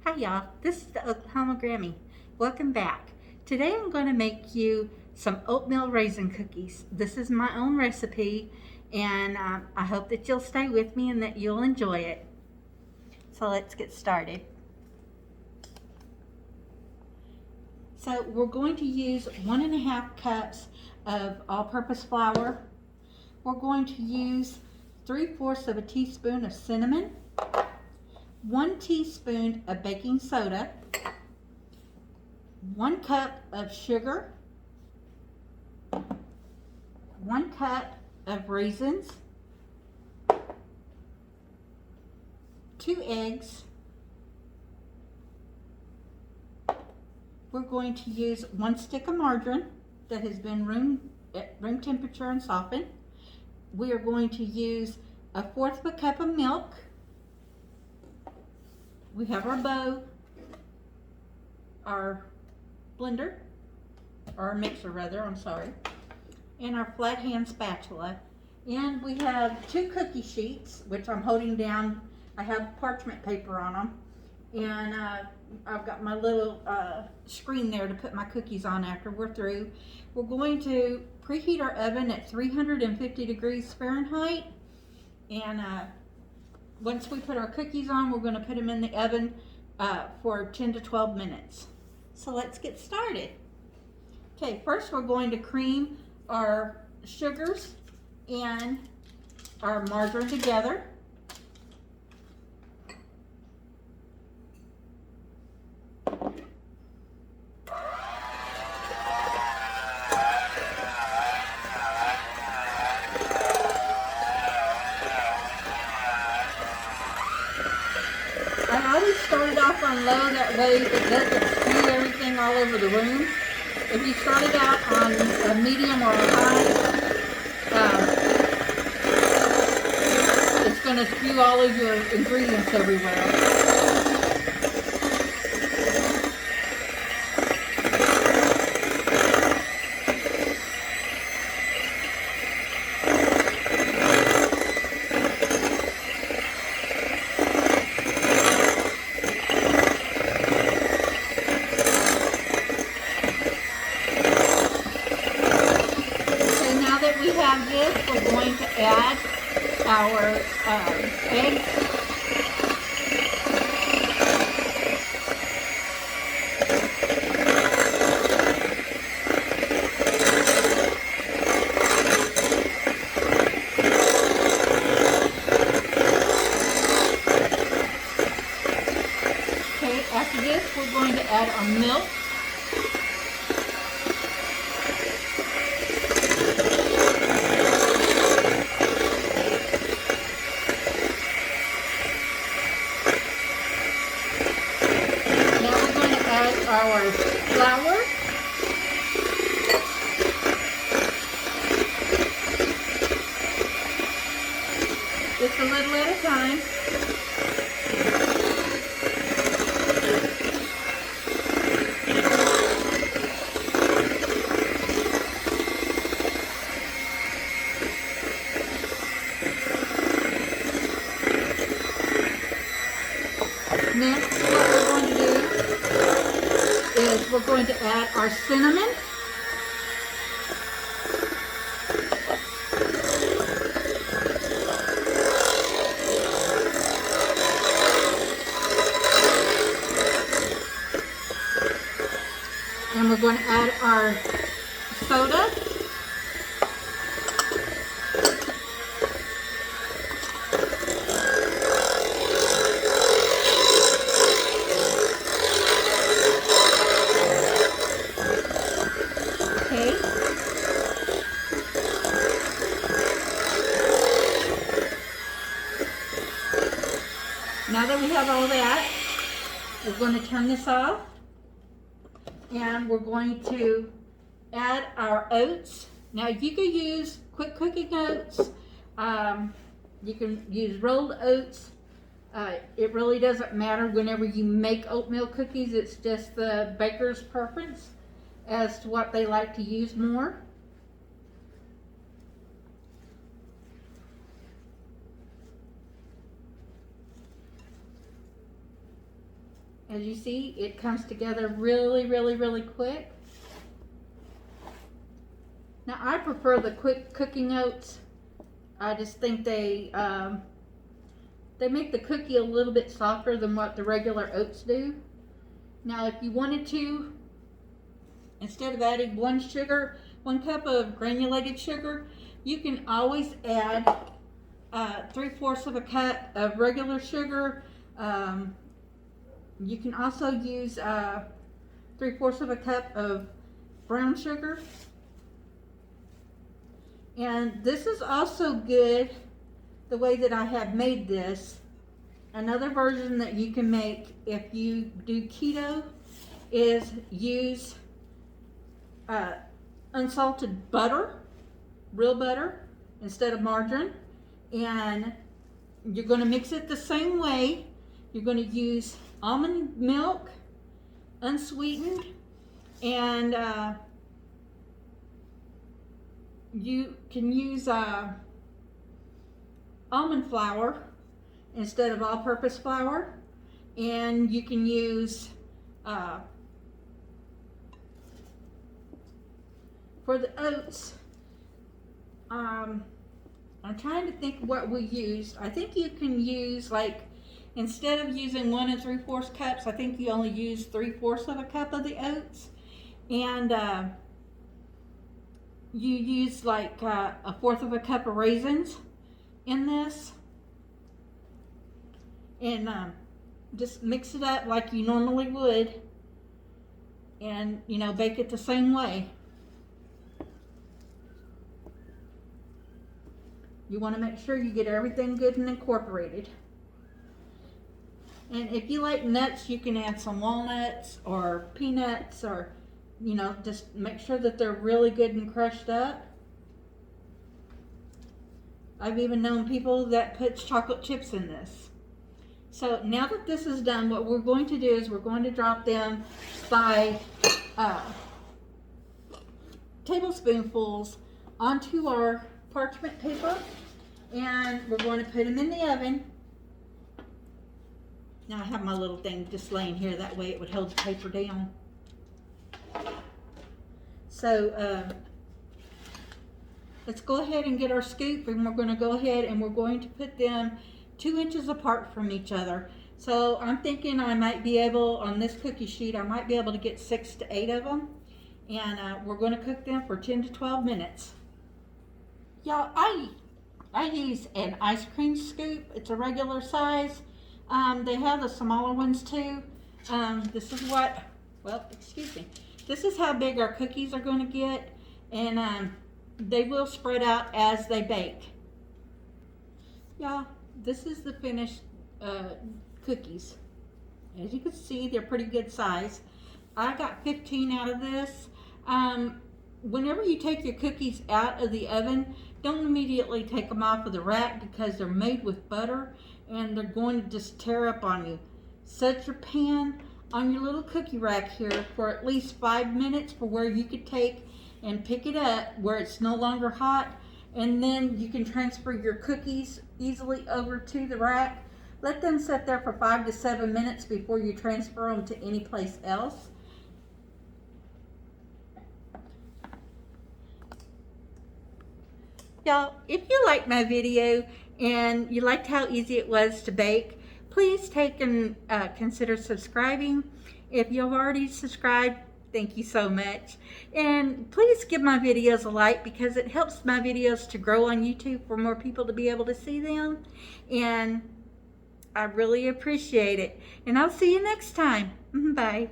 Hi y'all, this is the Oklahoma Grammy. Welcome back. Today I'm going to make you some oatmeal raisin cookies. This is my own recipe and I hope that you'll stay with me and that you'll enjoy it. So let's get started. So we're going to use 1.5 cups of all-purpose flour. We're going to use 3/4 of a teaspoon of cinnamon, 1 teaspoon of baking soda, 1 cup of sugar, 1 cup of raisins, 2 eggs. We're going to use 1 stick of margarine that has been at room temperature and softened. We are going to use 1/4 of a cup of milk. We have our bowl, our blender, or our mixer rather, I'm sorry, and our flat hand spatula. And we have 2 cookie sheets, which I'm holding down. I have parchment paper on them. And I've got my little screen there to put my cookies on after we're through. We're going to preheat our oven at 350 degrees Fahrenheit. And once we put our cookies on, we're going to put them in the oven for 10 to 12 minutes. So let's get started. Okay, first we're going to cream our sugars and our margarine together. I always start it off on low, that way it doesn't spew everything all over the room. If you start it out on a medium or a high, it's going to spew all of your ingredients everywhere. We have this, we're going to add our eggs. Okay, after this we're going to add our milk. Our flour, just a little at a time. Next, what we're going to do is we're going to add our cinnamon. And we're going to add our soda. Now that we have all that, we're going to turn this off and we're going to add our oats. Now you can use quick cooking oats, you can use rolled oats. It really doesn't matter whenever you make oatmeal cookies, it's just the baker's preference as to what they like to use more. As you see, it comes together really, really, really quick. Now, I prefer the quick cooking oats. I just think they make the cookie a little bit softer than what the regular oats do. Now, if you wanted to, instead of adding 1 cup of granulated sugar, you can always add 3/4 of a cup of regular sugar. You can also use 3/4 of a cup of brown sugar. And this is also good the way that I have made this. Another version that you can make if you do keto is use unsalted butter, real butter, instead of margarine. And you're going to mix it the same way. You're going to use almond milk, unsweetened, and you can use almond flour instead of all-purpose flour, and you can use for the oats, I'm trying to think what we used. I think you can use, like, instead of using 1 3/4 cups, I think you only use 3/4 of a cup of the oats, and you use like 1/4 of a cup of raisins in this, and just mix it up like you normally would, and bake it the same way. You want to make sure you get everything good and incorporated. And if you like nuts, you can add some walnuts or peanuts, or just make sure that they're really good and crushed up. I've even known people that puts chocolate chips in this. So now that this is done, what we're going to do is we're going to drop them by tablespoonfuls onto our parchment paper, and we're going to put them in the oven. Now I have my little thing just laying here, that way it would hold the paper down. So let's go ahead and get our scoop, and we're going to go ahead and we're going to put them 2 inches apart from each other. So I'm thinking I might be able, on this cookie sheet, I might be able to get 6 to 8 of them. And we're going to cook them for 10 to 12 minutes. Y'all, I use an ice cream scoop. It's a regular size. They have the smaller ones too. This is what, well, excuse me. This is how big our cookies are going to get, and they will spread out as they bake. Y'all, this is the finished cookies. As you can see, they're pretty good size. I got 15 out of this. Whenever you take your cookies out of the oven, don't immediately take them off of the rack, because they're made with butter and they're going to just tear up on you. Set your pan on your little cookie rack here for at least 5 minutes, for where you could take and pick it up where it's no longer hot, and then you can transfer your cookies easily over to the rack. Let them sit there for 5 to 7 minutes before you transfer them to any place else. Y'all, if you liked my video and you liked how easy it was to bake, please take and consider subscribing. If you've already subscribed, thank you so much. And please give my videos a like, because it helps my videos to grow on YouTube for more people to be able to see them. And I really appreciate it. And I'll see you next time. Bye.